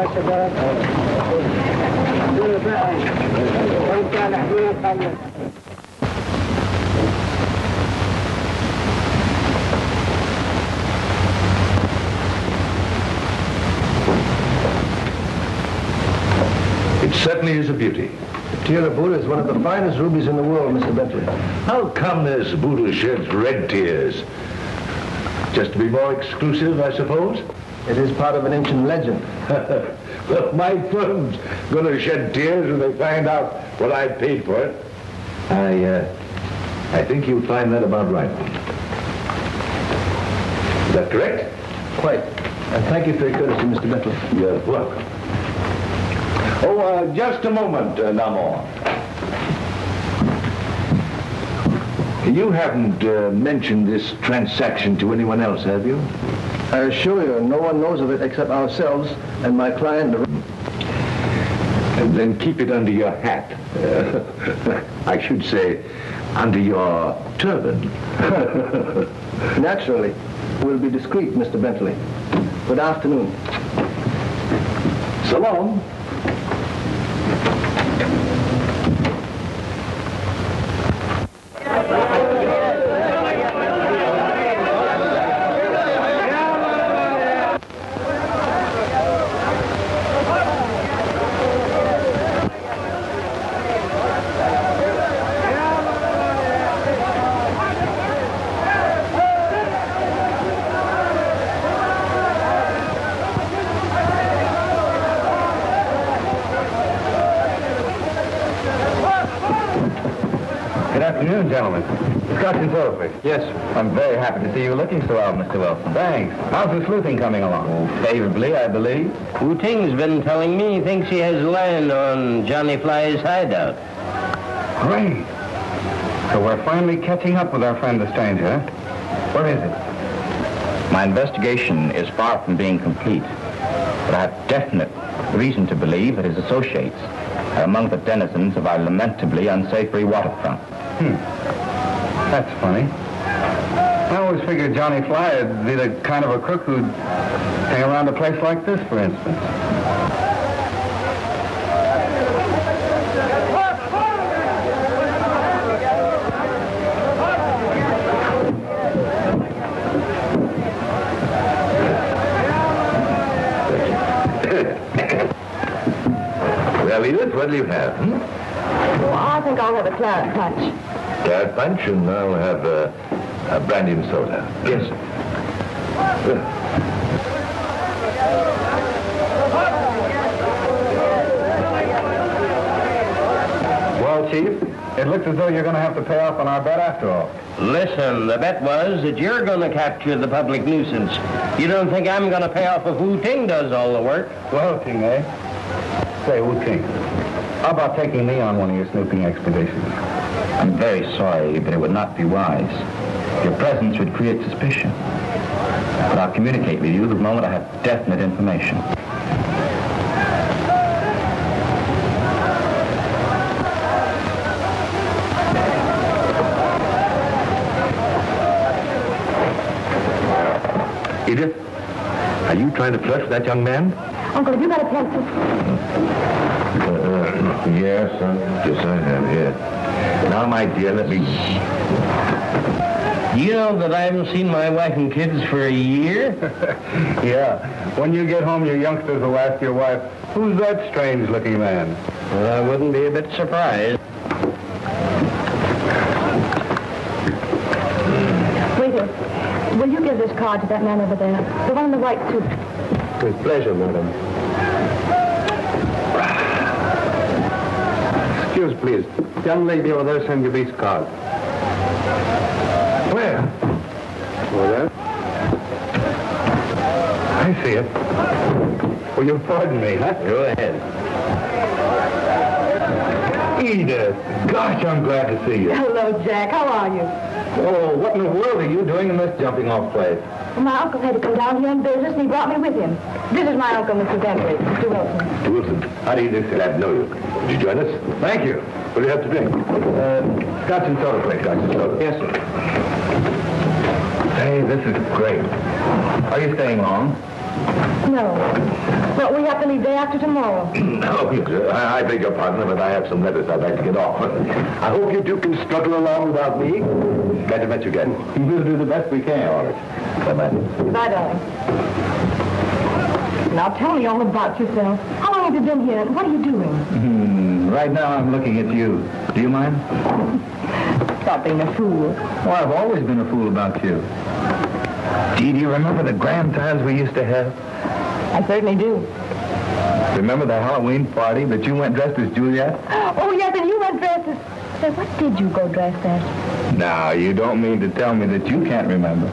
It certainly is a beauty. The tear of Buddha is one of the finest rubies in the world, Mr. Bentley. How come this Buddha sheds red tears? Just to be more exclusive, I suppose? It is part of an ancient legend. Well, my firm's going to shed tears when they find out what I paid for it. I think you'll find that about right. Is that correct? Quite. And thank you for your courtesy, Mr. Bentley. You're welcome. Oh, just a moment, Namor. You haven't mentioned this transaction to anyone else, have you? I assure you, no one knows of it except ourselves and my client. And then keep it under your hat. I should say, under your turban. Naturally. We'll be discreet, Mr. Bentley. Good afternoon. So long. Gentlemen, Scotch and soda, please. Yes, sir. I'm very happy to see you looking so well, Mr. Wilson. Thanks. How's the sleuthing coming along? Oh, favorably, I believe. Wu Ting's been telling me he thinks he has land on Johnny Fly's hideout. Great. So we're finally catching up with our friend the stranger, huh? Where is it? My investigation is far from being complete, but I have definite reason to believe that his associates are among the denizens of our lamentably unsavory waterfront. That's funny. I always figured Johnny Fly would be the kind of a crook who'd hang around a place like this, for instance. Well, Edith, what do you have? Well, I think I'll have a claret punch. Claret punch, and I'll have a brandy and soda. Yes, sir. Well, Chief, it looks as though you're going to have to pay off on our bet after all. Listen, the bet was that you're going to capture the public nuisance. You don't think I'm going to pay off if Wu Ting does all the work? Well, Ting, eh? Say, Wu Ting, how about taking me on one of your snooping expeditions? I'm very sorry, but it would not be wise. Your presence would create suspicion. But I'll communicate with you the moment I have definite information. Edith, are you trying to flirt with that young man? Uncle, have you got a pencil? Yes, yes, I have, yeah. Now, my dear, let me... You know that I haven't seen my wife and kids for a year? Yeah. When you get home, your youngsters will ask your wife, who's that strange-looking man? Well, I wouldn't be a bit surprised. Waiter, will you give this card to that man over there? The one in the white suit. With pleasure, madam. Excuse, please. Young lady over there send you this card. Where? Over there. I see it. Will you pardon me, huh? Go ahead. Edith, gosh, I'm glad to see you. Hello, Jack. How are you? Oh, what in the world are you doing in this jumping-off place? Well, my uncle had to come down here on business, and he brought me with him. This is my uncle, Mr. Bentley, Mr. Wilson. Mr. Wilson, how do you do, sir? Glad to know you. Would you join us? Thank you. What do you have to drink? Scotch and soda, please. Scotch and soda. Yes, sir. Hey, this is great. Are you staying long? No. But we have to leave day after tomorrow. Oh, yes, I beg your pardon, but I have some letters I'd like to get off. I hope you two can struggle along without me. Glad to meet you again. We'll do the best we can. All right. Bye-bye. Goodbye, darling. Now tell me all about yourself. How long have you been here, and what are you doing? Right now I'm looking at you. Do you mind? Stop being a fool. Well, I've always been a fool about you. Gee, do you remember the grand times we used to have? I certainly do. Remember the Halloween party that you went dressed as Juliet? Oh, yes, and you went dressed as... Say, what did you go dressed as? Now, you don't mean to tell me that you can't remember.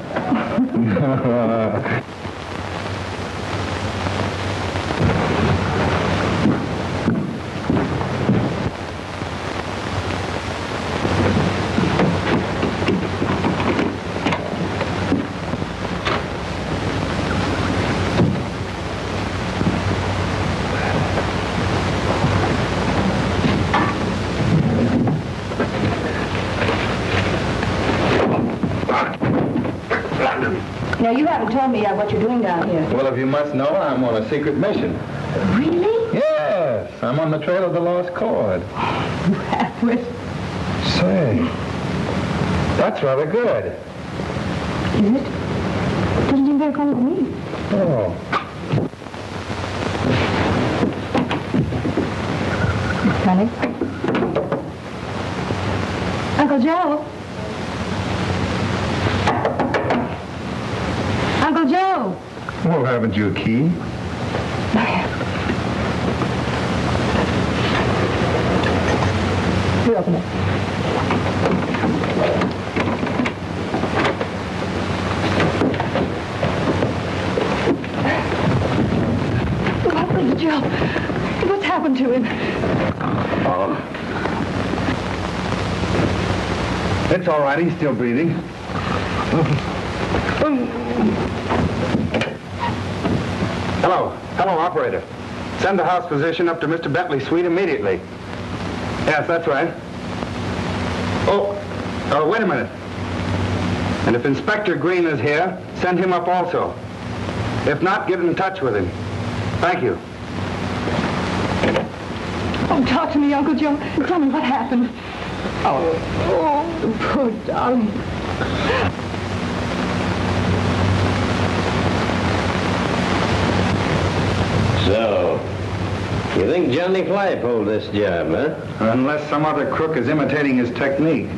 Now, you haven't told me yet what you're doing down here. Well, if you must know, I'm on a secret mission. Really? Yes, I'm on the trail of the lost cord. You have to. Say, that's rather good. Is it? Doesn't seem very common to me. Oh. Honey? Uncle Joe? Uncle Joe! Well, haven't you a key? You open it. Uncle Joe, what's happened to him? It's all right. He's still breathing. Hello, operator. Send the house physician up to Mr. Bentley's suite immediately. Yes, that's right. Oh, wait a minute. And if Inspector Green is here, send him up also. If not, get in touch with him. Thank you. Oh, talk to me, Uncle Joe. Tell me what happened. Oh, poor darling. So, you think Johnny Fly pulled this job, huh? Unless some other crook is imitating his technique.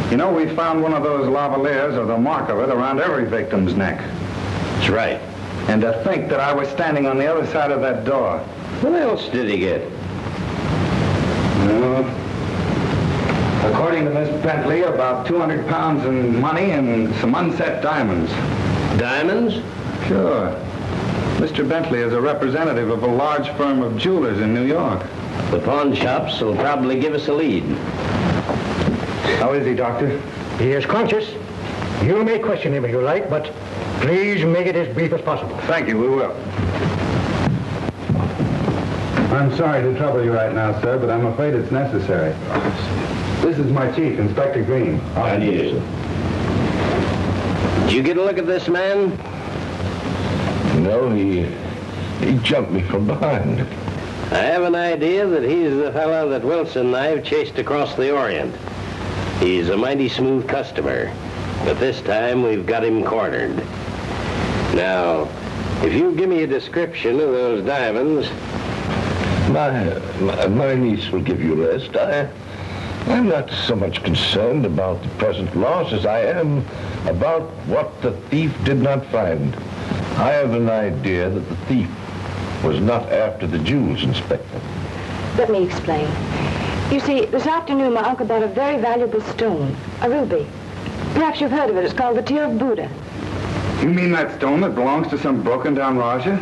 You know, we found one of those lavaliers, or the mark of it, around every victim's neck. That's right. And to think that I was standing on the other side of that door. What else did he get? According to Miss Bentley, about 200 pounds in money and some unset diamonds. Diamonds? Sure. Mr. Bentley is a representative of a large firm of jewelers in New York. The pawn shops will probably give us a lead. How is he, Doctor? He is conscious. You may question him if you like, but please make it as brief as possible. Thank you, we will. I'm sorry to trouble you right now, sir, but I'm afraid it's necessary. This is my chief, Inspector Green. Did you get a look at this man? No, he jumped me from behind. I have an idea that he's the fellow that Wilson and I have chased across the Orient. He's a mighty smooth customer, but this time we've got him cornered. Now, if you give me a description of those diamonds... My niece will give you rest. I'm not so much concerned about the present loss as I am about what the thief did not find. I have an idea that the thief was not after the jewels, Inspector. Let me explain. You see, this afternoon my uncle bought a very valuable stone, a ruby. Perhaps you've heard of it. It's called the Tear of Buddha. You mean that stone that belongs to some broken-down Raja?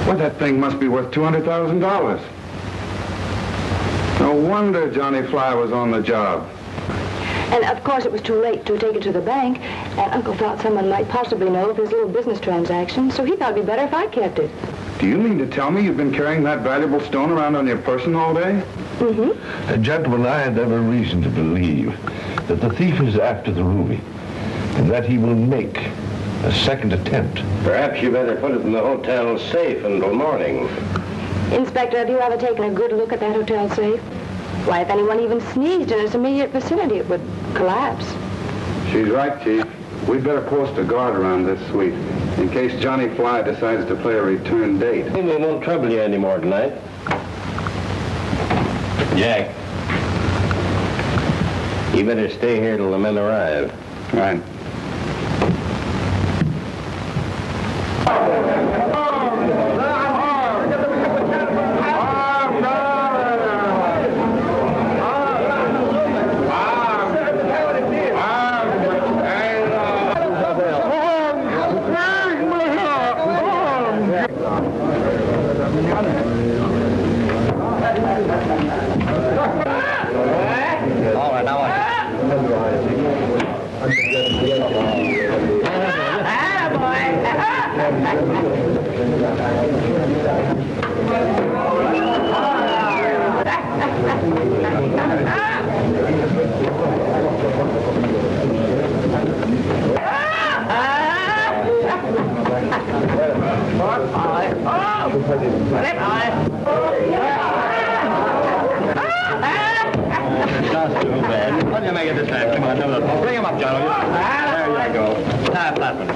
Well, that thing must be worth $200,000. No wonder Johnny Fly was on the job. And, of course, it was too late to take it to the bank, and Uncle thought someone might possibly know of his little business transaction, so he thought it'd be better if I kept it. Do you mean to tell me you've been carrying that valuable stone around on your person all day? Mm-hmm. Gentlemen, I had every reason to believe that the thief is after the ruby, and that he will make a second attempt. Perhaps you better put it in the hotel safe until morning. Inspector, have you ever taken a good look at that hotel safe? Why, if anyone even sneezed in its immediate vicinity, it would collapse. She's right, Chief. We'd better post a guard around this suite in case Johnny Fly decides to play a return date. We won't trouble you anymore tonight. Jack, you better stay here till the men arrive. Right. Bring him up, John. There you go. Half that one.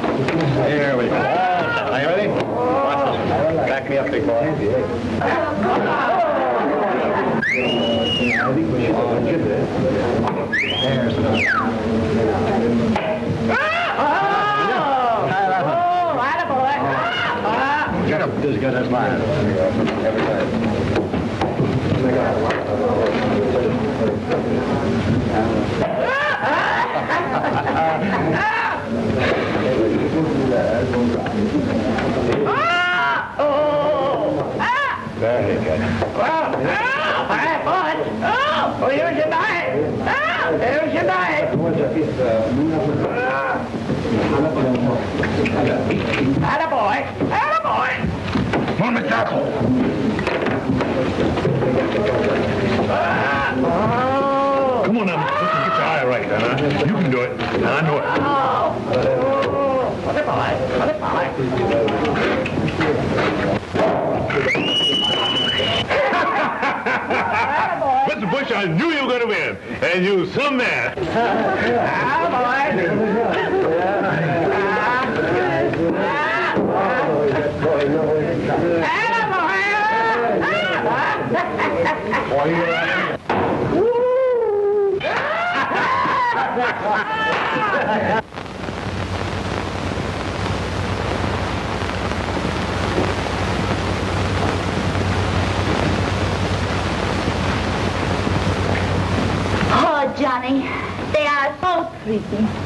Here we go. Are you ready? Watch this one. Back me up, big boy. Get him. As good as mine. Every time. Very good. Here's your knife. Here's your knife. Attaboy. Attaboy. Come on, McDuckle. Come on now, let's get your eye right, huh? You can do it, and I know it. Mr. Bush, I knew you were going to win, and you some man. Oh, Johnny, they are so pretty.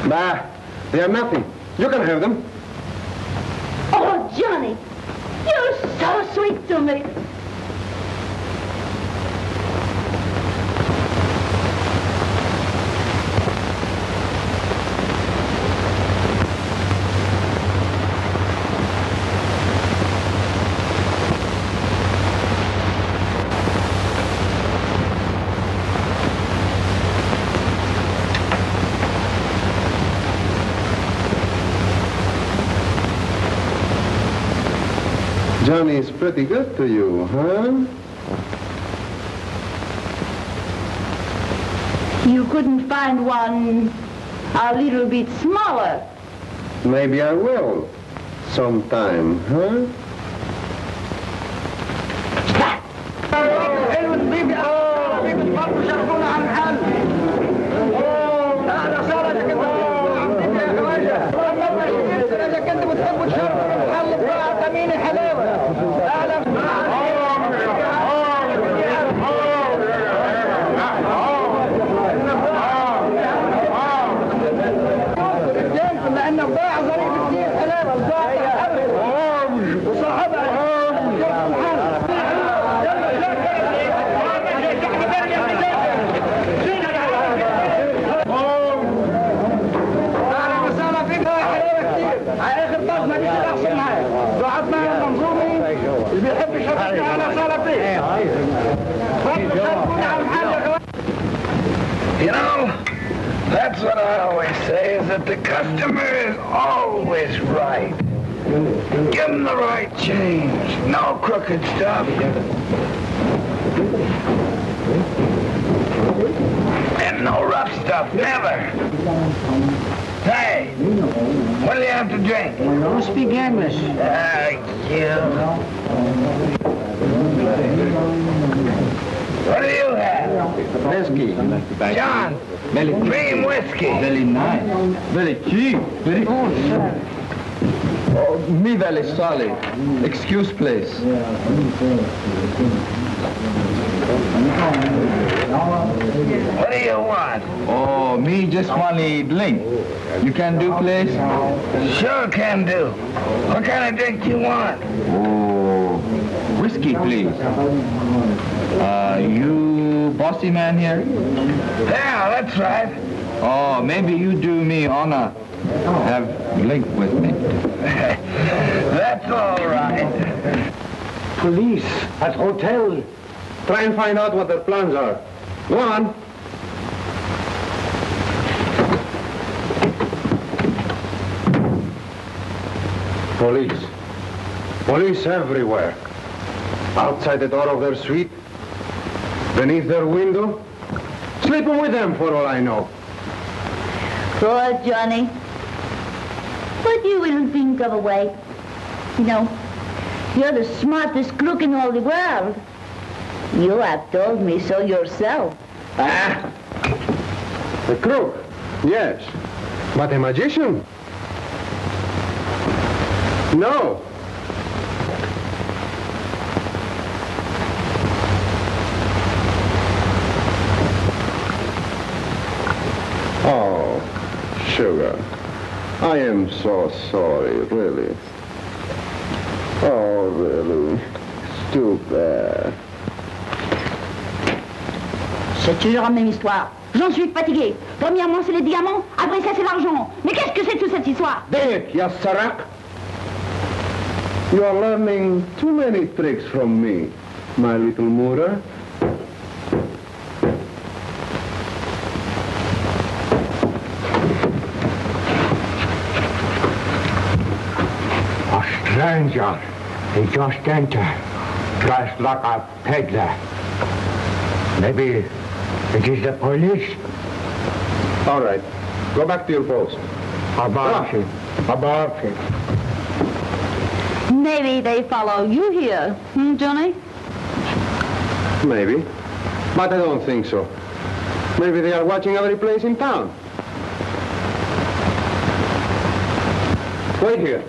Bah, they are nothing. You can have them. Oh, Johnny, you're so sweet to me. Johnny's pretty good to you, huh? You couldn't find one a little bit smaller. Maybe I will. Sometime, huh? You know, That's what I always say, is that the customer is always right. Give him the right change. No crooked stuff. And no rough stuff, never. Hey, what do you have to drink? Don't speak English. What do you have? Whiskey. John, cream whiskey. Very nice. Very cheap. Very... Oh, sir. Oh, me very sorry. Excuse, please. What do you want? Oh, me just want a drink. You can do, please? Sure can do. What kind of drink you want? Oh, whiskey, please. You bossy man here? Yeah, that's right. Oh, maybe you do me honor. Have drink with me. That's all right. Police at hotel. Try and find out what their plans are. Go on. Police. Police everywhere. Outside the door of their suite. Beneath their window. Sleeping with them for all I know. Poor Johnny. But you will think of a way. You know, you're the smartest crook in all the world. You have told me so yourself. Ah! A crook, yes. But a magician? No. Oh, sugar. I am so sorry, really. Oh, really. It's too bad. C'est toujours la même histoire. J'en suis fatigué. Premièrement, c'est les diamants. Après ça, c'est l'argent. Mais qu'est-ce que c'est toute cette histoire? Dick, ya Zarah. You are learning too many tricks from me, my little Moora. A stranger. He just entered, dressed like a peddler. Maybe it is the police. All right. Go back to your post. About it. Maybe they follow you here, Johnny? Maybe. But I don't think so. Maybe they are watching every place in town. Wait here.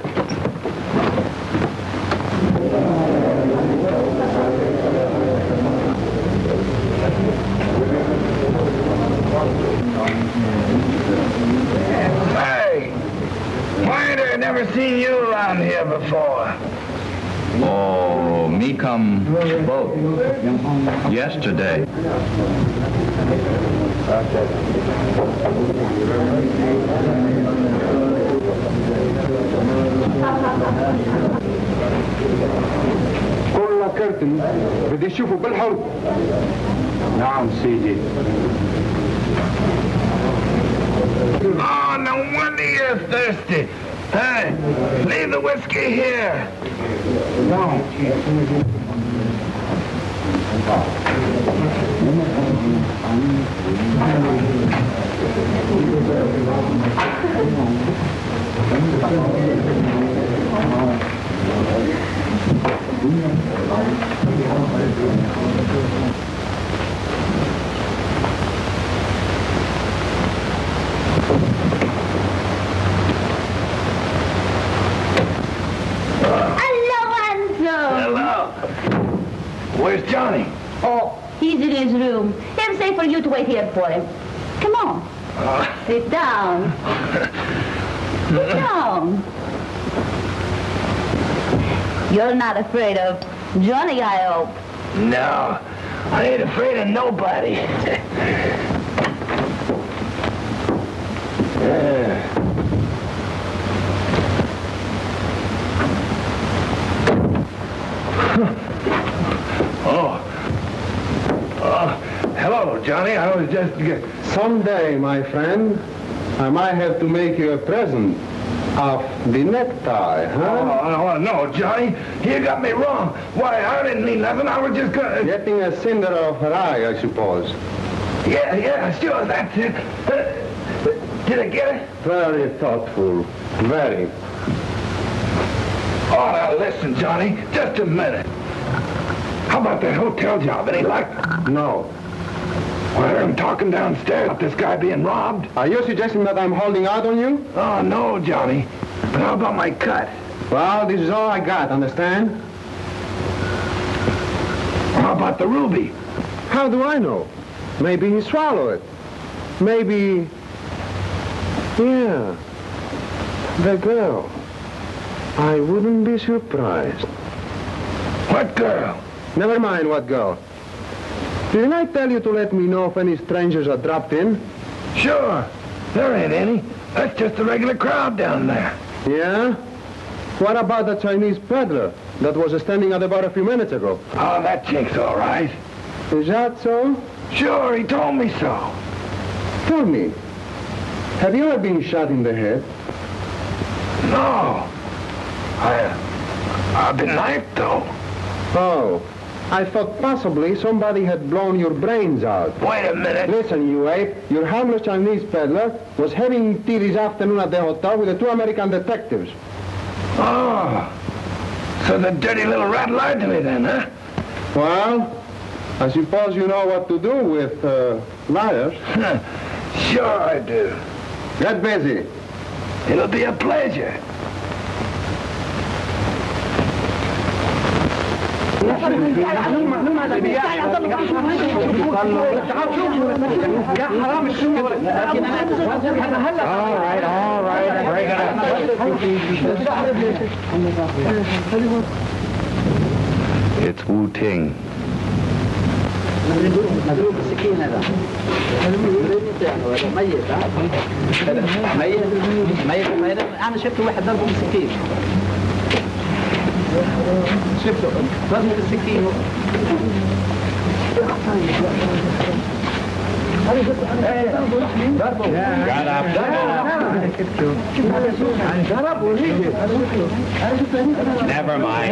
Hey, why I never seen you around here before? Oh, me come boat yesterday. كل كرتن بدي اشوفه بالحرب. نعم سيدي. Oh, no wonder you're thirsty. Hey, leave the whiskey here. Hello. Where's Johnny? Oh, he's in his room. He'll say for you to wait here for him. Come on. Sit down. Sit down. You're not afraid of Johnny, I hope. No, I ain't afraid of nobody. Hello, Johnny. I was just... Someday, my friend, I might have to make you a present of the necktie, huh? Oh, no, Johnny. You got me wrong. Why, I didn't mean nothing. I was just gonna... Getting a cinder off her eye, I suppose. Yeah, sure, that's it. Did I get it? Very thoughtful. Very. Oh, now listen, Johnny. Just a minute. How about that hotel job? Any luck? No. Well, I heard him talking downstairs about this guy being robbed. Are you suggesting that I'm holding out on you? Oh, no, Johnny. But how about my cut? Well, this is all I got, understand? How about the ruby? How do I know? Maybe he swallowed it. Maybe... Yeah. The girl. I wouldn't be surprised. What girl? Never mind what girl. Didn't I tell you to let me know if any strangers are dropped in? Sure. There ain't any. That's just a regular crowd down there. Yeah? What about the Chinese peddler that was standing at the bar a few minutes ago? Oh, that chick's all right. Is that so? Sure, he told me so. Tell me, have you ever been shot in the head? No. I've been knifed, though. Oh, I thought possibly somebody had blown your brains out. Wait a minute. Listen, you ape, your harmless Chinese peddler was having tea this afternoon at the hotel with the 2 American detectives. Oh, so the dirty little rat lied to me then, huh? Well, I suppose you know what to do with liars. Sure I do. Get busy. It'll be a pleasure. All right. Break it up. It's Wu-Ting. انا شفت واحد ضربه بالسكين شفته ضربه بالسكين Never mind.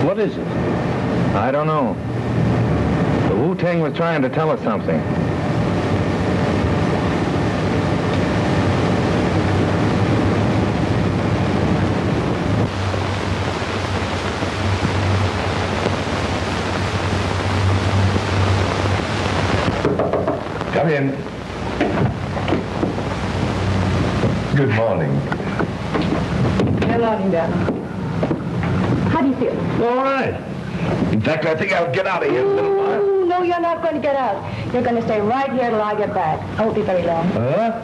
What is it? I don't know. The Wu-Tang was trying to tell us something. Come in. Good morning. Good morning, darling. How do you feel? All right. In fact, I think I'll get out of here in a little while. Oh, no, you're not going to get out. You're going to stay right here till I get back. I won't be very long. Huh?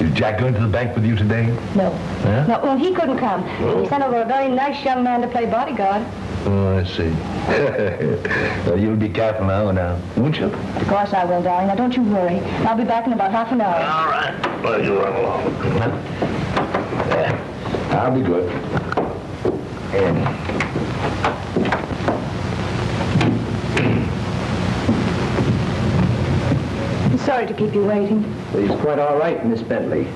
Is Jack going to the bank with you today? No. Huh? No, well, he couldn't come. He sent over a very nice young man to play bodyguard. Oh, I see. Well, you'll be careful now, won't you? Of course I will, darling. Now, don't you worry. I'll be back in about half an hour. All right. Well, you run along. There. I'll be good. I'm sorry to keep you waiting. He's quite all right, Miss Bentley.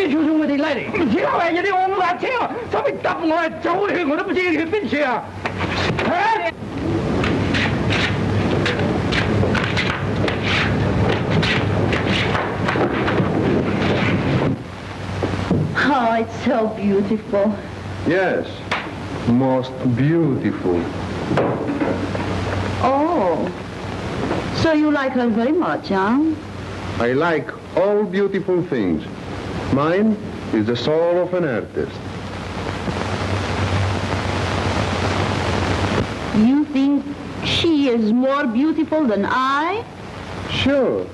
你就是我的来的。听我玩意的，我不敢听，稍微打不我走的，我都不进去分析啊。哎。 Oh, it's so beautiful. Yes, most beautiful. Oh, so you like her very much, huh? I like all beautiful things. Mine is the soul of an artist. You think she is more beautiful than I? Sure.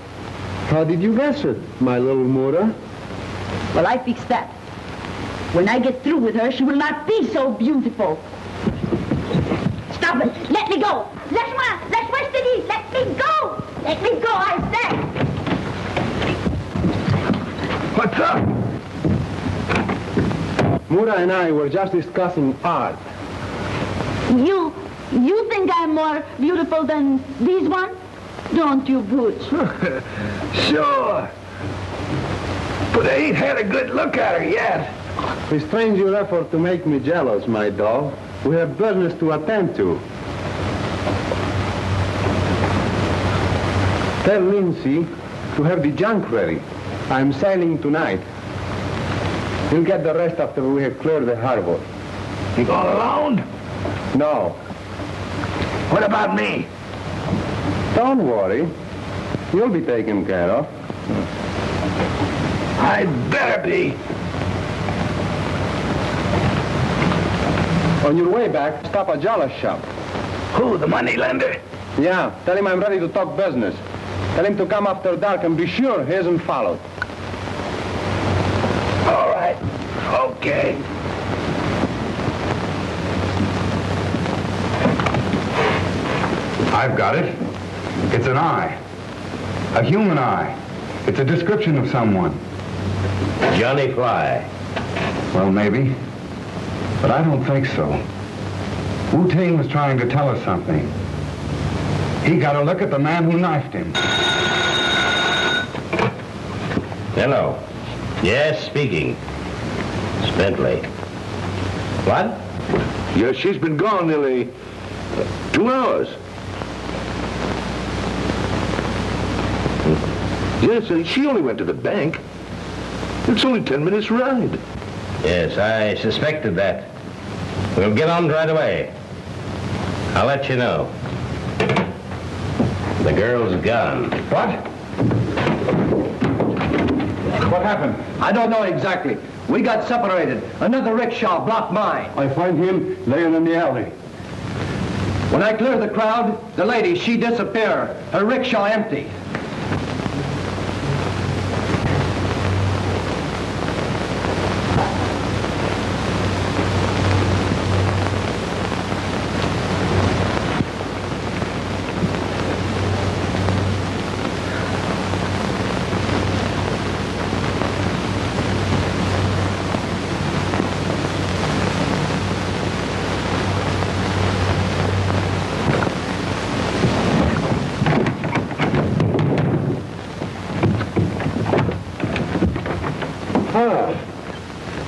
How did you guess it, my little Mura? Well, I fixed that. When I get through with her, she will not be so beautiful. Stop it! Let me go! Laisse-moi! Laisse-moi, je te dis! Let me go! Let me go, I say! What's up? Mura and I were just discussing art. You think I'm more beautiful than these ones? Don't you, Butch? Sure. But I ain't had a good look at her yet. Restrain your effort to make me jealous, my dog. We have business to attend to. Tell Lindsay to have the junk ready. I'm sailing tonight. We'll get the rest after we have cleared the harbor. You going alone? No. What about me? Don't worry. You'll be taken care of. I'd better be. On your way back, stop at Jala's shop. Who, the money lender? Yeah, tell him I'm ready to talk business. Tell him to come after dark and be sure he isn't followed. All right. Okay. I've got it. It's an eye. A human eye. It's a description of someone. Johnny Fly. Well, maybe. But I don't think so. Wu-Ting was trying to tell us something. He got a look at the man who knifed him. Hello. Yes, speaking. It's Bentley. What? Yes, she's been gone nearly 2 hours. Yes, she only went to the bank. It's only 10 minutes ride. Yes, I suspected that. We'll get on right away. I'll let you know. The girl's gone. What? What happened? I don't know exactly. We got separated. Another rickshaw blocked mine. I find him laying in the alley. When I cleared the crowd, the lady, she disappeared. Her rickshaw empty.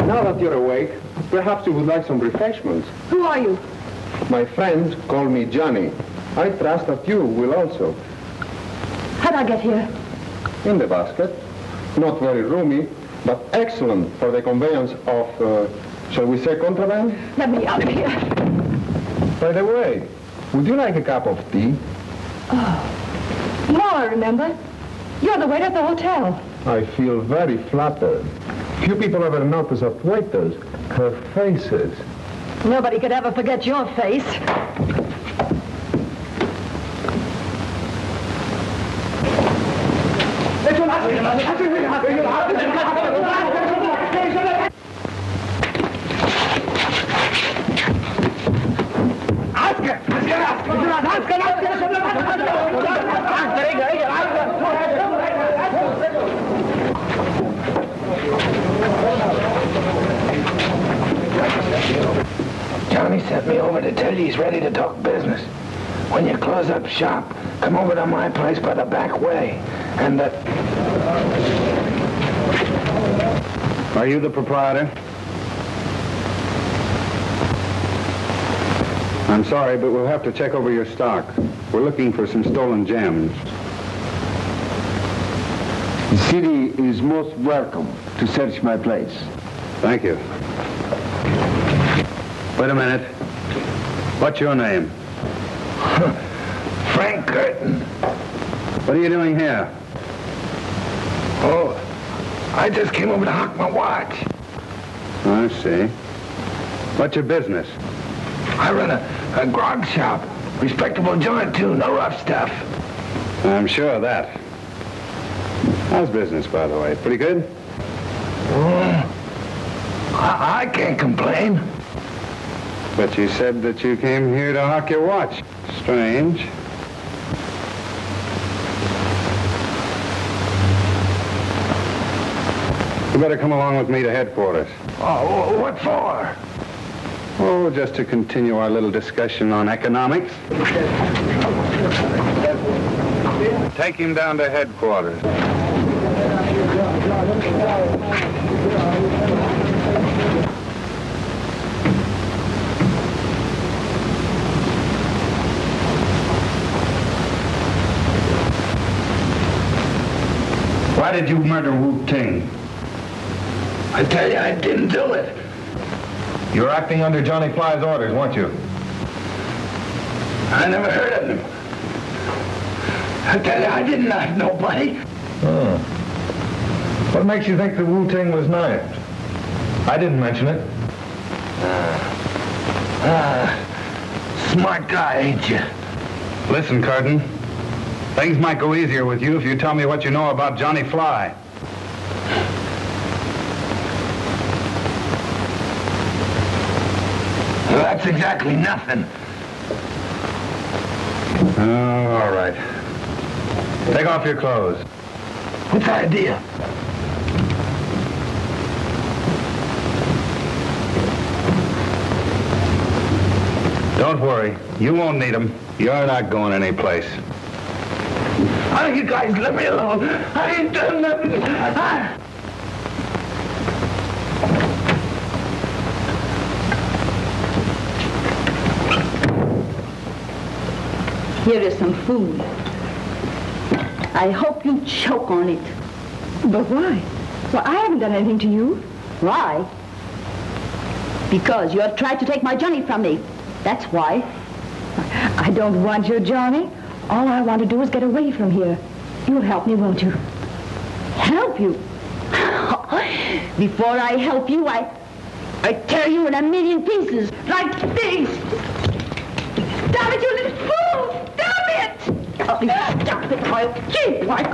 Now that you're awake, perhaps you would like some refreshments. Who are you? My friends call me Johnny. I trust that you will also. How'd I get here? In the basket. Not very roomy, but excellent for the conveyance of, shall we say, contraband? Let me out of here. By the way, would you like a cup of tea? Oh. Now I remember. You're the waiter at the hotel. I feel very flattered. Few people ever notice that waiters have faces. Nobody could ever forget your face. Johnny sent me over to tell you he's ready to talk business. When you close up shop, come over to my place by the back way. And Are you the proprietor? I'm sorry, but we'll have to check over your stock. We're looking for some stolen gems. The city is most welcome to search my place. Thank you. Wait a minute. What's your name? Frank Curtin. What are you doing here? Oh, I just came over to hock my watch. I see. What's your business? I run a grog shop. Respectable joint, too. No rough stuff. I'm sure of that. How's business, by the way? Pretty good? I can't complain. But you said that you came here to hock your watch. Strange. You better come along with me to headquarters. Oh, what for? Oh, just to continue our little discussion on economics. Take him down to headquarters. Why did you murder Wu-Ting? I tell you, I didn't do it. You were acting under Johnny Fly's orders, weren't you? I never heard of him. I tell you, I didn't knife nobody. Oh. What makes you think that Wu-Ting was knifed? I didn't mention it. Smart guy, ain't you? Listen, Curtin. Things might go easier with you if you tell me what you know about Johnny Fly. Well, that's exactly nothing. Oh, all right. Take off your clothes. What's the idea? Don't worry. You won't need them. You're not going anyplace. Oh, you guys let me alone. I ain't done nothing. Here is some food. I hope you choke on it. But why? Well, I haven't done anything to you. Why? Because you have tried to take my Johnny from me. That's why. I don't want your Johnny. All I want to do is get away from here. You'll help me, won't you? Help you? Before I help you, I tear you in a million pieces, like this. Stop it, you little fool! Stop it! Stop it, I'll keep like...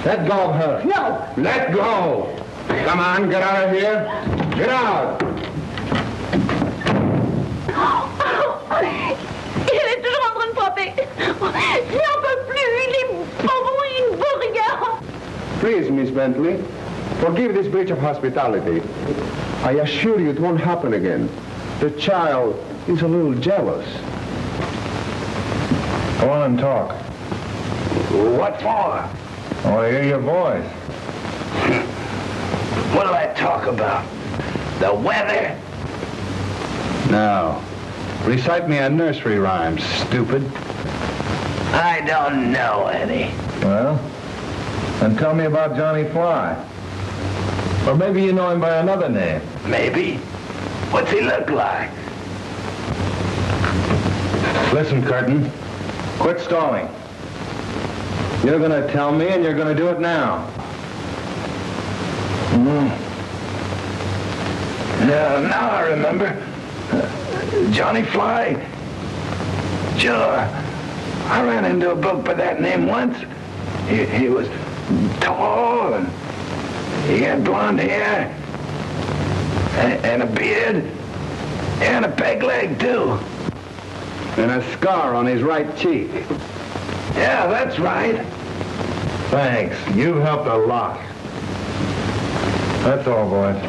Let go of her. No! Let go! Come on, get out of here. Get out! Il est toujours en train de frapper. J'en peux plus, il est pauvre, il vous regarde. Please, Miss Bentley, forgive this breach of hospitality. I assure you it won't happen again. The child is a little jealous. Go on and talk. What for? I want to hear your voice. What do I talk about? The weather? No. Recite me a nursery rhyme, stupid. I don't know any. Well, then tell me about Johnny Fly. Or maybe you know him by another name. Maybe. What's he look like? Listen, Curtin. Quit stalling. You're going to tell me, and you're going to do it now. Now I remember. Johnny Fly. Sure. I ran into a bloke by that name once. He was tall, and he had blonde hair, and a beard, and a peg leg, too. And a scar on his right cheek. Yeah, that's right. Thanks. You've helped a lot. That's all, boys.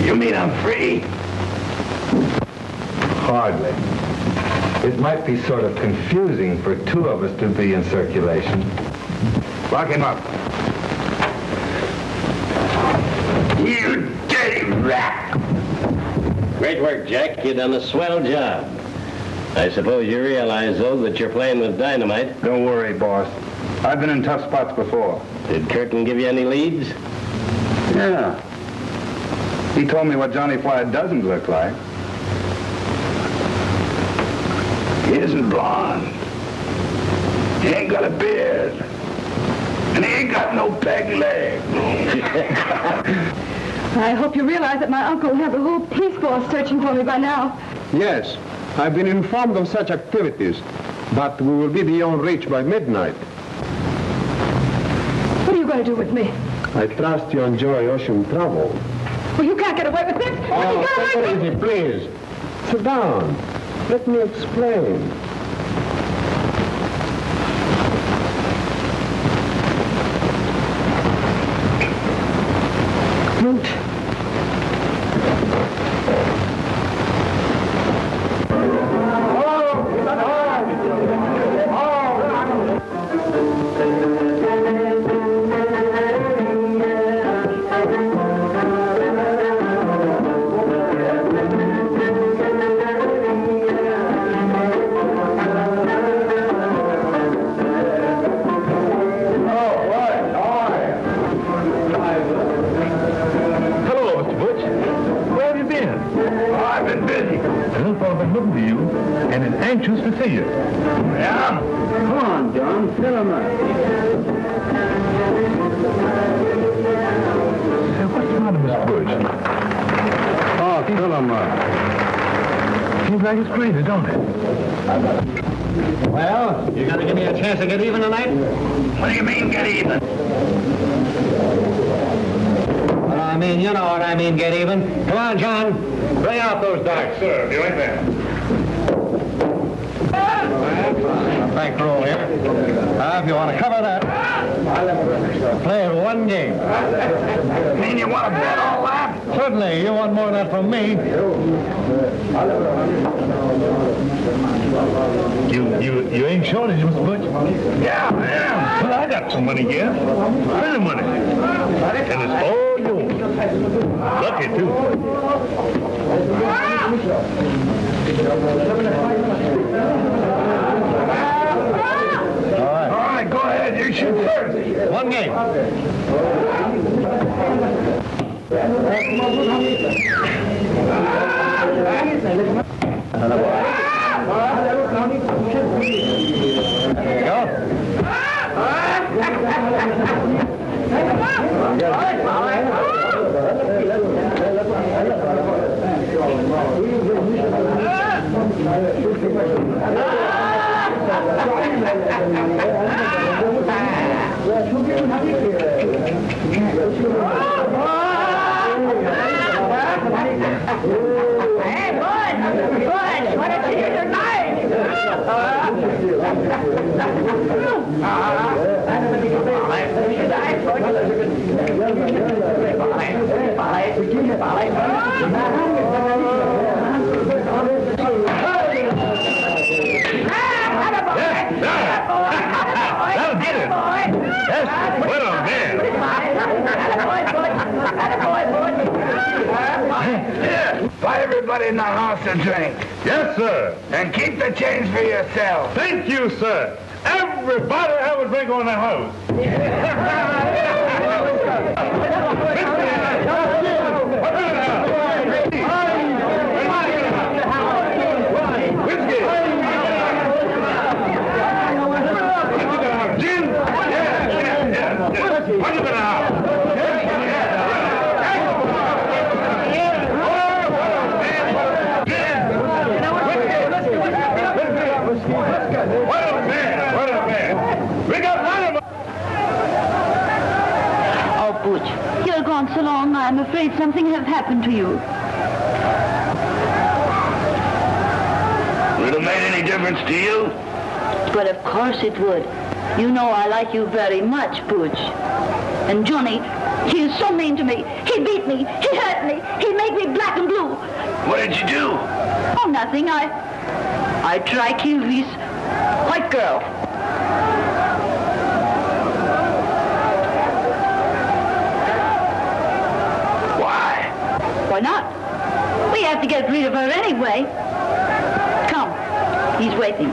You mean I'm free? Hardly. It might be sort of confusing for two of us to be in circulation. Lock him up. You dirty rat! Great work, Jack. You done a swell job. I suppose you realize, though, that you're playing with dynamite. Don't worry, boss. I've been in tough spots before. Did Curtin give you any leads? Yeah. He told me what Johnny Fly doesn't look like. He isn't blonde. He ain't got a beard. And he ain't got no peg leg. I hope you realize that my uncle will have the whole police force searching for me by now. Yes, I've been informed of such activities, but we will be beyond reach by midnight. What are you going to do with me? I trust you enjoy ocean travel. Well, you can't get away with this. Oh, take it easy, please. Sit down. Let me explain. Root. Anxious to see you. Yeah? Come on, John. Fill him up. Hey, what's the matter, Mr. Bush? Oh, fill him up. Seems like it's crazy, don't it? Well, you gonna give me a chance to get even tonight? What do you mean, get even? Well, I mean, you know what I mean, get even. Come on, John. Bring out those darts. Sir, be right there. Bank roll here. If you want to cover that, play it one game. Mean you want to bet all that? Certainly, you want more than that from me. You ain't shortage, Mr. Butch? Yeah, I am. Well, I got some money here. Plenty of money. And it's all yours. Lucky, too. All right, go ahead. You shoot first. One game. There you go. Hey, Bud! Bud! Why don't you use your knife? That'll get it. Yes, what a man. Here, buy everybody in the house a drink. Yes, sir. And keep the change for yourself. Thank you, sir. Everybody have a drink on the house. Whiskey. Gin. What you gonna have? What a man! What a man! We got one of them! Oh, Butch, you're gone so long, I'm afraid something has happened to you. Would it have made any difference to you? But of course it would. You know I like you very much, Butch. And Johnny, he is so mean to me. He beat me. He hurt me. He made me black and blue. What did you do? Oh, nothing. I try kill this white girl. have to get rid of her anyway. Come, he's waiting.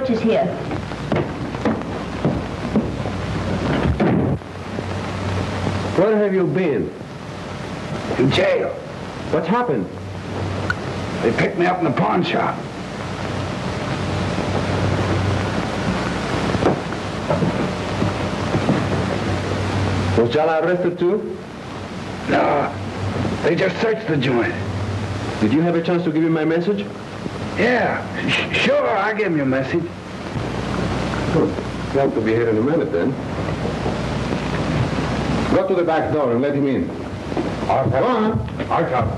Is here. Where have you been? In jail. What's happened? They picked me up in the pawn shop. Was Zarah arrested too? No, they just searched the joint. Did you have a chance to give him my message? Yeah, sure, I'll give him your message. Good. He'll have to be here in a minute then. Go to the back door and let him in. I'll come. Go on. I'll come.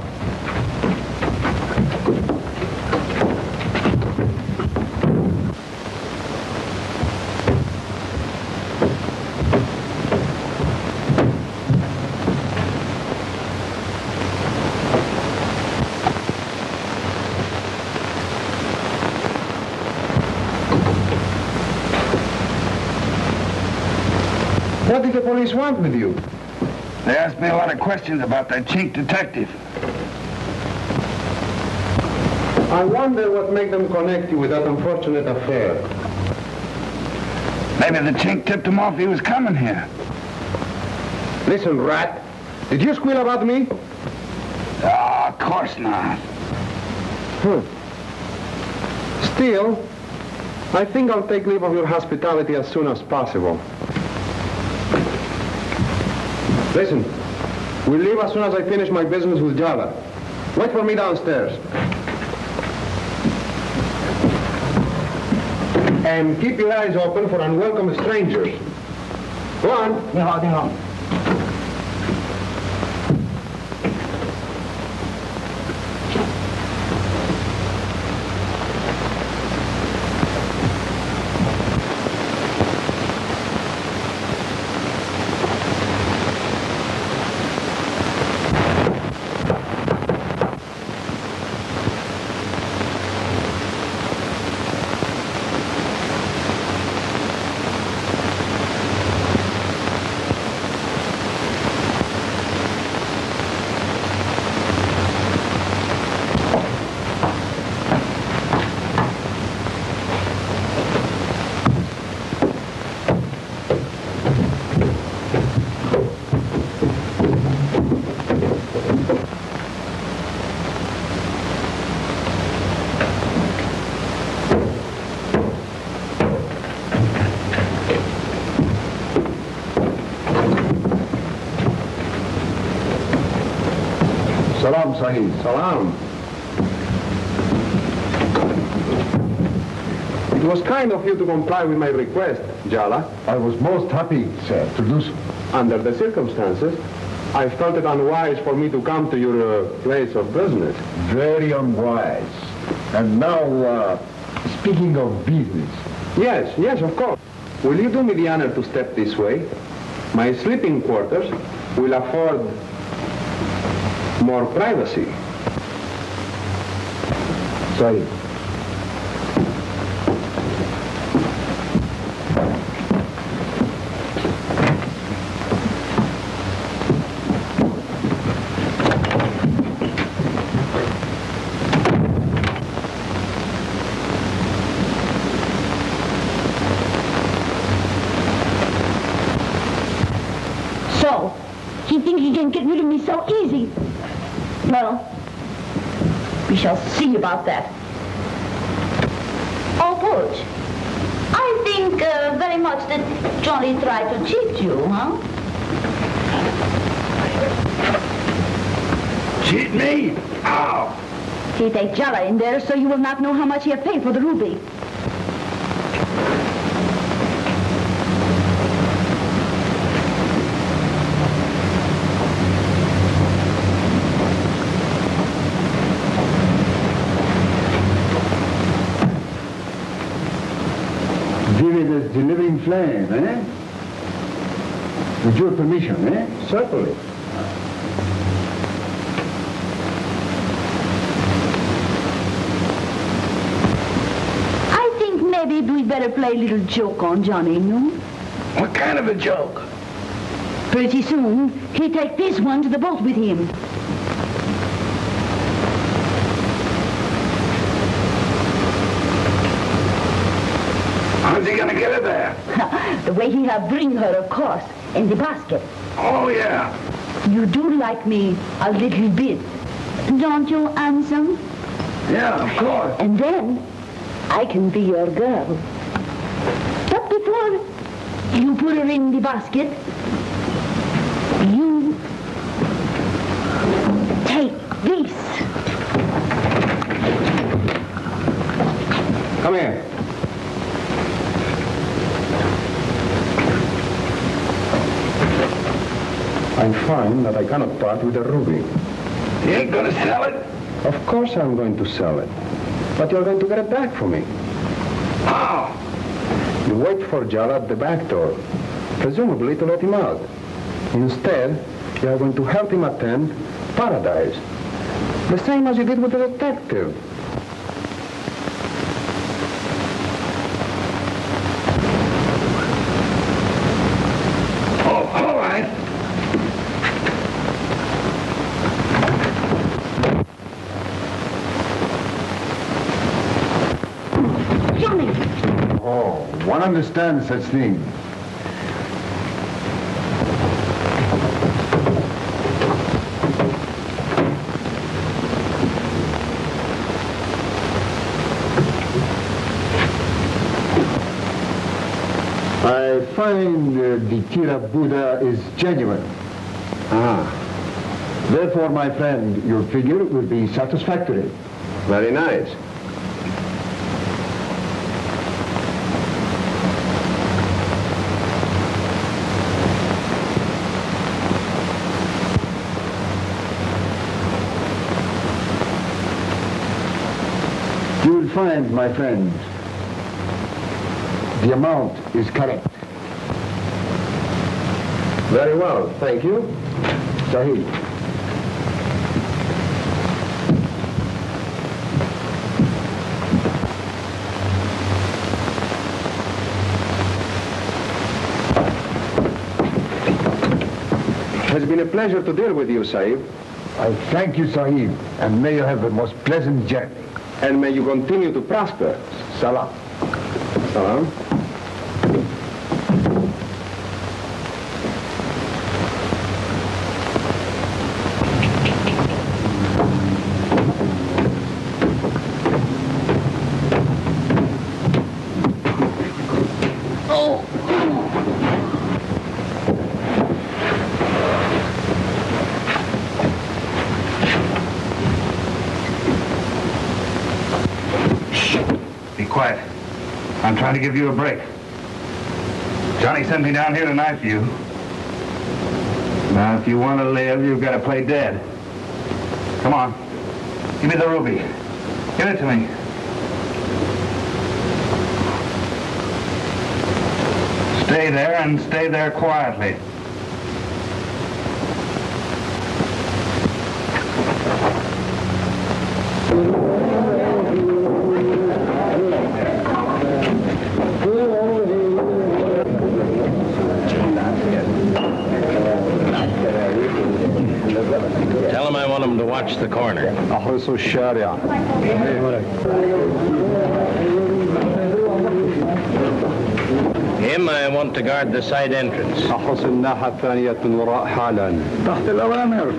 What did the police want with you? They asked me a lot of questions about that chink detective. I wonder what made them connect you with that unfortunate affair. Maybe the chink tipped him off he was coming here. Listen, rat. Did you squeal about me? Oh, of course not. Still, I think I'll take leave of your hospitality as soon as possible. Listen, we'll leave as soon as I finish my business with Zarah. Wait for me downstairs. And keep your eyes open for unwelcome strangers. Go on. 你好，你好。Salam, Sahib. Salam. It was kind of you to comply with my request, Zarah. I was most happy, sir, to do so. Under the circumstances, I felt it unwise for me to come to your place of business. Very unwise. And now, speaking of business. Yes, of course. Will you do me the honor to step this way? My sleeping quarters will afford more privacy. Sorry. So, he thinks he can get rid of me so easy. Well, we shall see about that. Oh, Butch, I think very much that Johnny tried to cheat you, huh? Cheat me? How? He take Zarah in there so you will not know how much he have paid for the ruby. Delivering flame, eh? With your permission, eh? Certainly. maybe we'd better play a little joke on Johnny, no? What kind of a joke? Pretty soon, he'll take this one to the boat with him. How's he gonna get her there? The way he'll bring her, of course, in the basket. Oh, yeah. You do like me a little bit, don't you, handsome? Yeah, of course. And then I can be your girl. But before you put her in the basket, you take this. Come here. I find that I cannot part with the ruby. You ain't gonna sell it? Of course I'm going to sell it. But you're going to get it back for me. How? You wait for Zarah at the back door, presumably to let him out. Instead, you are going to help him attend paradise. The same as you did with the detective. Oh, all right. Johnny! Oh, one understands such things. I find the Tira Buddha is genuine. Therefore, my friend, your figure will be satisfactory. Very nice. You will find, my friend, the amount is correct. Very well, thank you. Sahib. It has been a pleasure to deal with you, Sahib. I thank you, Sahib, and may you have a most pleasant journey. And may you continue to prosper. Salam. Salam. Quiet. I'm trying to give you a break. Johnny sent me down here to knife you. Now, if you want to live, you've got to play dead. Come on. Give me the ruby. Give it to me. Stay there and stay there quietly. Tell him I want him to watch the corner. أحرس الشارع. Him, I want to guard the side entrance. أحرس الناحية الثانية الوراء حالا. تحت الأوامر.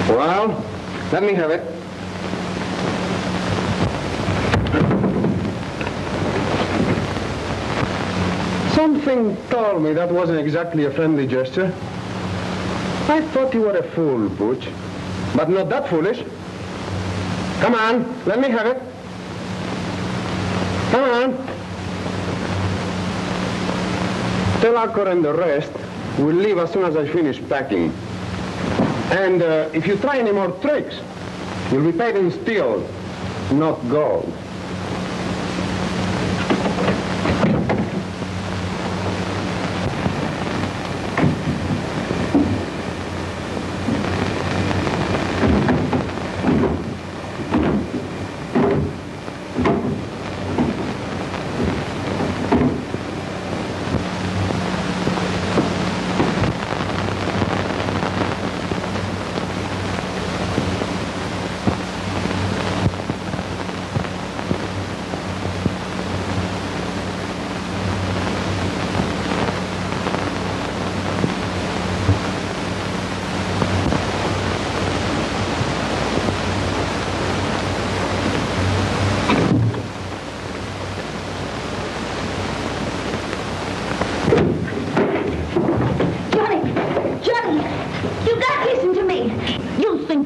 Well, let me have it. Something told me that wasn't exactly a friendly gesture. I thought you were a fool, Butch. But not that foolish. Come on, let me have it. Come on. Tell Akor and the rest we'll leave as soon as I finish packing. And if you try any more tricks, you'll be paid in steel, not gold.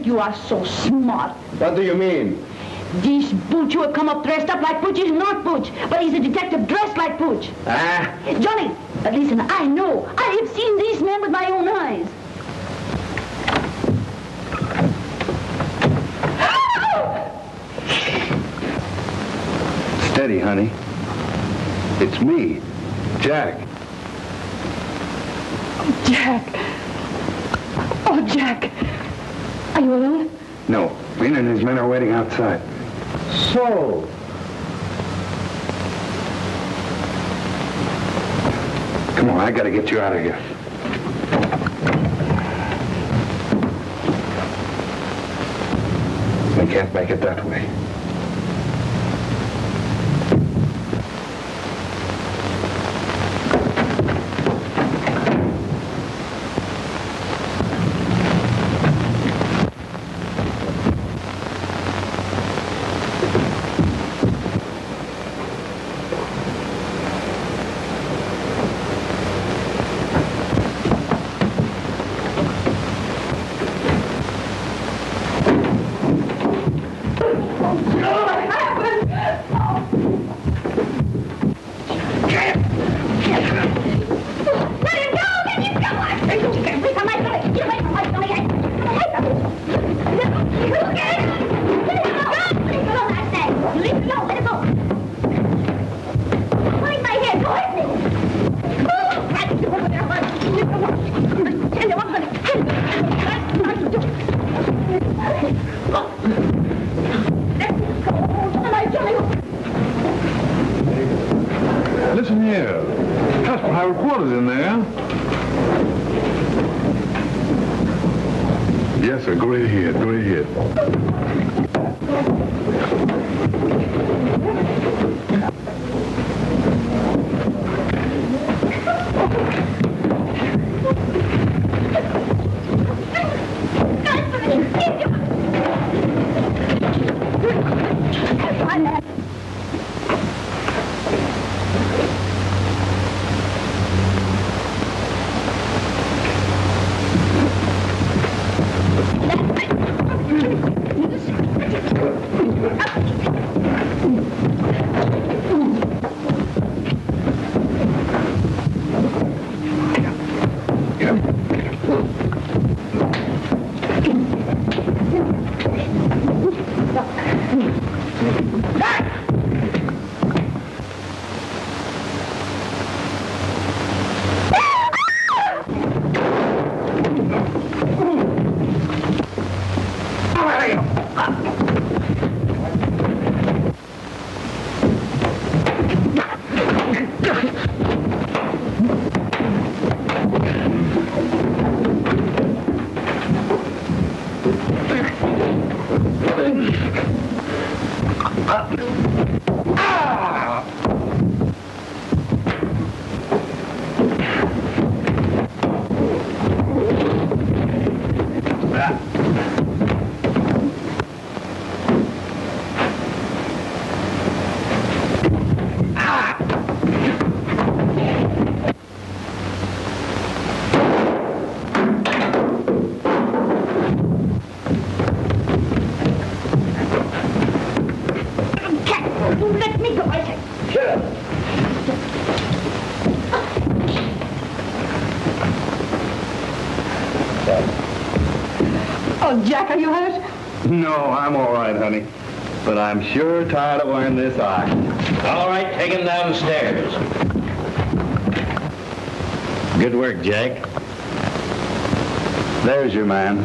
You are so smart. What do you mean? This Butch who have come up dressed up like Butch is not Butch, but he's a detective dressed like Butch. Ah. Johnny, but listen, I know. I have seen these men with my own eyes. Steady, honey. It's me, Jack. Jack. Oh, Jack. Are you alone? No, Wayne and his men are waiting outside. So, come on, I gotta get you out of here. We can't make it that way. Listen here. That's private quarters in there. Yes, sir. Go right ahead. Go right ahead. Oh, Jack, are you hurt? No, I'm all right, honey. But I'm sure tired of wearing this eye. All right, take him downstairs. Good work, Jack. There's your man.